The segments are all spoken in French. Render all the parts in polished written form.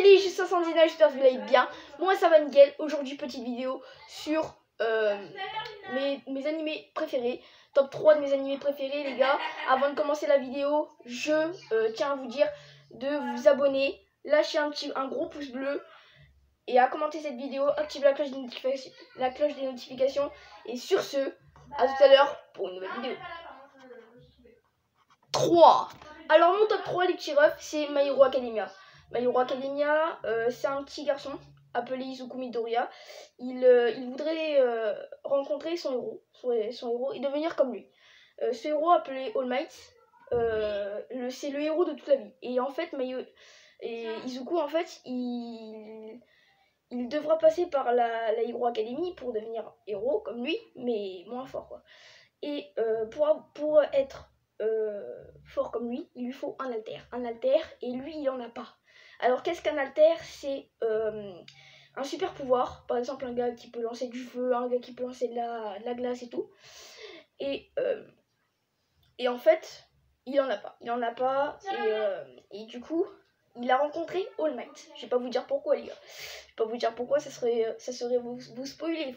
Salut, je suis 79, j'espère que vous allez bien. Moi ça va nickel. Aujourd'hui petite vidéo sur mes animés préférés. Top 3 de mes animés préférés les gars. Avant de commencer la vidéo, je tiens à vous dire de vous abonner, lâcher un gros pouce bleu et à commenter cette vidéo, activer la cloche des notifications. Et sur ce, à tout à l'heure pour une nouvelle vidéo. 3. Alors mon top 3 les petits refs, c'est My Hero Academia. My Hero Academia, c'est un petit garçon appelé Izuku Midoriya. Il voudrait rencontrer son héros et devenir comme lui. Ce héros appelé All Might, c'est le héros de toute la vie. Et en fait, Izuku, en fait, il devra passer par la Hero Academy pour devenir héros comme lui, mais moins fort quoi. Et pour être fort comme lui, il lui faut un alter, et lui il en a pas. Alors qu'est-ce qu'un alter? C'est un super pouvoir, par exemple un gars qui peut lancer du feu, un gars qui peut lancer de la glace et tout, et en fait il en a pas, et du coup il a rencontré All Might. Je vais pas vous dire pourquoi les gars, je vais pas vous dire pourquoi, ça serait vous spoiler,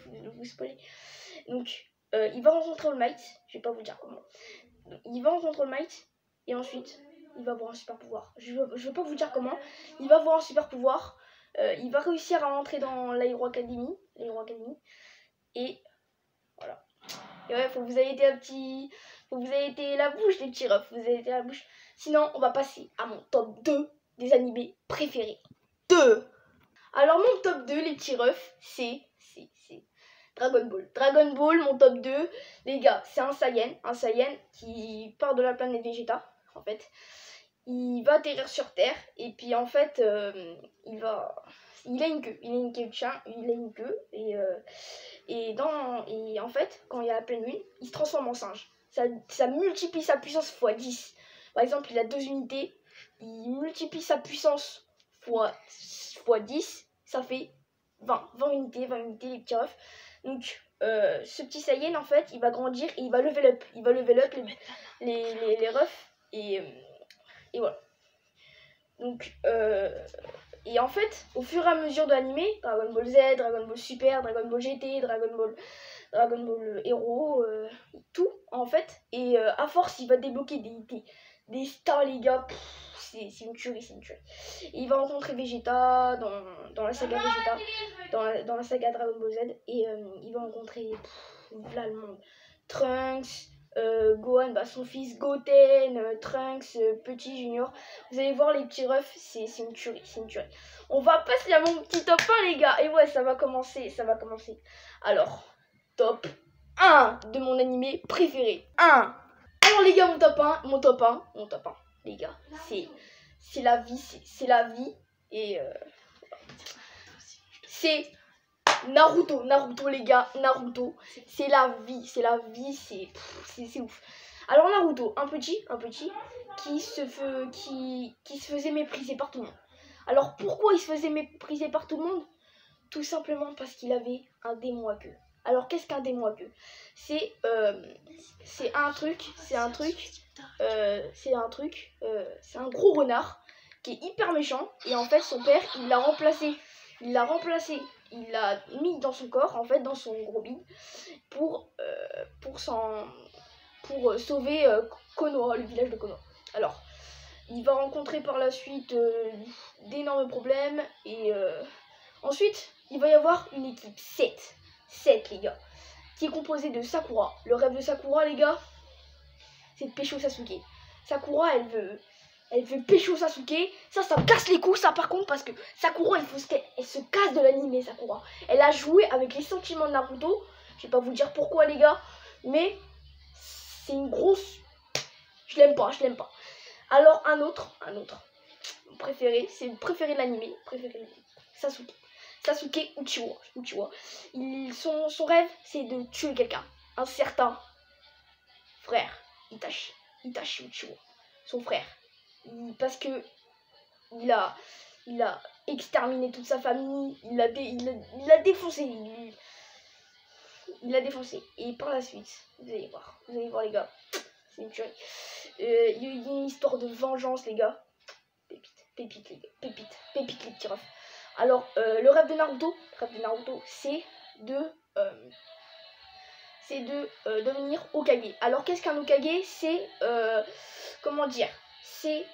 donc il va rencontrer All Might, je vais pas vous dire comment. Il va rencontrer All Might et ensuite il va avoir un super pouvoir. Je veux pas vous dire comment. Il va avoir un super pouvoir. Il va réussir à rentrer dans la Hero Academy. Et voilà. Et ouais, faut que vous ayez été la bouche les petits refs. Vous avez été la bouche. Sinon, on va passer à mon top 2 des animés préférés. 2. Alors mon top 2 les petits refs, c'est Dragon Ball. Dragon Ball, mon top 2, les gars, c'est un Saiyan qui part de la planète Vegeta, en fait. Il va atterrir sur Terre, et puis en fait, il a une queue, et en fait, quand il y a la pleine lune, il se transforme en singe. Ça multiplie sa puissance x 10. Par exemple, il a 2 unités, il multiplie sa puissance x 10, ça fait 20 unités, les petits refs. Donc ce petit Saiyan en fait il va grandir et il va level up les refs, et voilà. Donc et en fait au fur et à mesure de l'animé, Dragon Ball Z, Dragon Ball Super, Dragon Ball GT, Dragon Ball Hero, tout en fait, et à force il va débloquer des stars les gars. C'est une tuerie, Et il va rencontrer Vegeta dans la saga Vegeta, dans la saga Dragon Ball Z, et il va rencontrer là le monde. Trunks, Gohan, son fils Goten, Trunks, Petit Junior. Vous allez voir les petits refs, c'est une tuerie, On va passer à mon petit top 1 les gars, et ouais ça va commencer. Alors, top 1 de mon animé préféré. 1. Alors les gars, mon top 1, les gars, c'est la vie, et c'est Naruto les gars, c'est la vie, c'est ouf. Alors Naruto, un petit qui se faisait mépriser par tout le monde. Alors pourquoi il se faisait mépriser par tout le monde? Tout simplement parce qu'il avait un démon à queue. Alors qu'est-ce qu'un démon à queue? C'est un gros renard qui est hyper méchant, et en fait son père il l'a remplacé, il l'a mis dans son corps, en fait dans son gros bide, pour sauver Konoha, le village de Konoha. Alors il va rencontrer par la suite d'énormes problèmes, et ensuite il va y avoir une équipe 7 les gars, qui est composée de Sakura. Le rêve de Sakura les gars, c'est de pécho Sasuke. Sakura elle veut pécho Sasuke. Ça me casse les couilles ça par contre, parce que Sakura elle se casse de l'anime. Sakura elle a joué avec les sentiments de Naruto. Je vais pas vous dire pourquoi les gars, mais c'est une grosse, je l'aime pas. Alors un autre préféré, c'est le préféré de l'anime, Sasuke Uchiwa. Son rêve c'est de tuer quelqu'un, un certain frère Itachi Uchiwa, son frère, parce que il a exterminé toute sa famille, il l'a défoncé, et par la suite vous allez voir les gars, c'est une tuerie. Il y a une histoire de vengeance les gars, pépite épique les petits refs. Alors, le rêve de Naruto, c'est de devenir Hokage. Alors, qu'est-ce qu'un Hokage? C'est, comment dire, c'est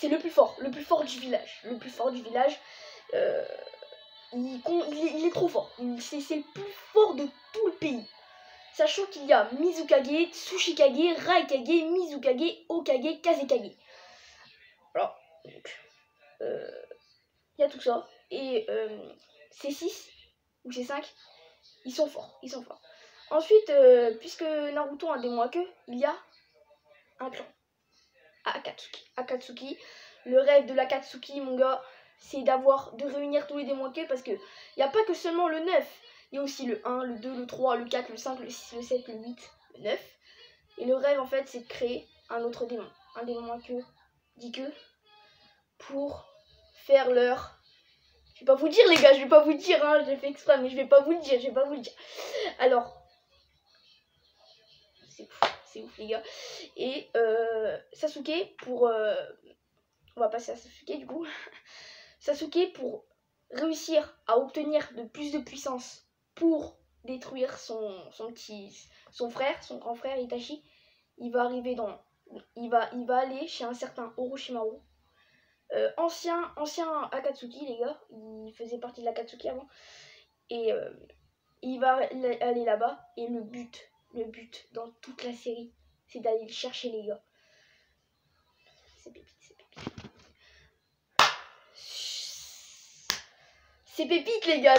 le plus fort du village. Le plus fort du village, il est trop fort. C'est le plus fort de tout le pays. Sachant qu'il y a Mizukage, Tsuchikage, Raikage, Mizukage, Hokage, Kazekage. Voilà, donc, il y a tout ça. Et ces 6 ou ces 5, ils sont forts. Ensuite, puisque Naruto a un démon à queue, il y a un clan. Akatsuki. Le rêve de l'Akatsuki, mon gars, c'est de réunir tous les démons à queue, parce que il n'y a pas que seulement le 9. Il y a aussi le 1, le 2, le 3, le 4, le 5, le 6, le 7, le 8, le 9. Et le rêve, en fait, c'est de créer un autre démon. Un démon à queue, 10 queues, pour faire leur... Je vais pas vous dire, les gars, je vais pas vous dire, hein, j'ai fait exprès, mais je vais pas vous le dire. Alors, c'est ouf, les gars. Et Sasuke, on va passer à Sasuke, du coup. Sasuke, pour réussir à obtenir de plus de puissance pour détruire son grand frère Itachi, il va aller chez un certain Orochimaru, ancien Akatsuki, les gars, il faisait partie de l'Akatsuki avant, et il va aller là-bas, et le but dans toute la série, c'est d'aller le chercher, les gars. C'est pépite. C'est pépite, les gars,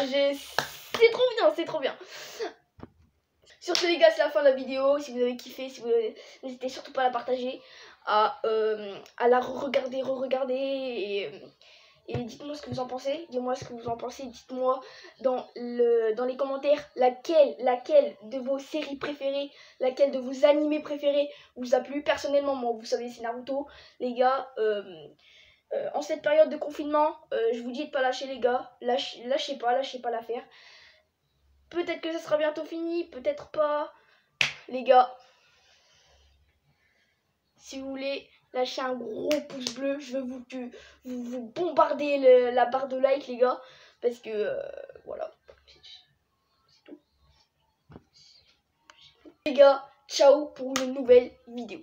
c'est trop bien. Sur ce, les gars, c'est la fin de la vidéo. Si vous avez kiffé, n'hésitez surtout pas à la partager, à la re-regarder, et dites-moi ce que vous en pensez. Dis-moi ce que vous en pensez. Dites-moi dans les commentaires laquelle de vos séries préférées, laquelle de vos animés préférés vous a plu. Personnellement, moi, vous savez, c'est Naruto, les gars. En cette période de confinement, je vous dis de pas lâcher, les gars. Lâchez pas l'affaire. Peut-être que ça sera bientôt fini, peut-être pas. Les gars, si vous voulez lâcher un gros pouce bleu, je veux vous bombarder la barre de like, les gars. Parce que, voilà, c'est tout. Les gars, ciao pour une nouvelle vidéo.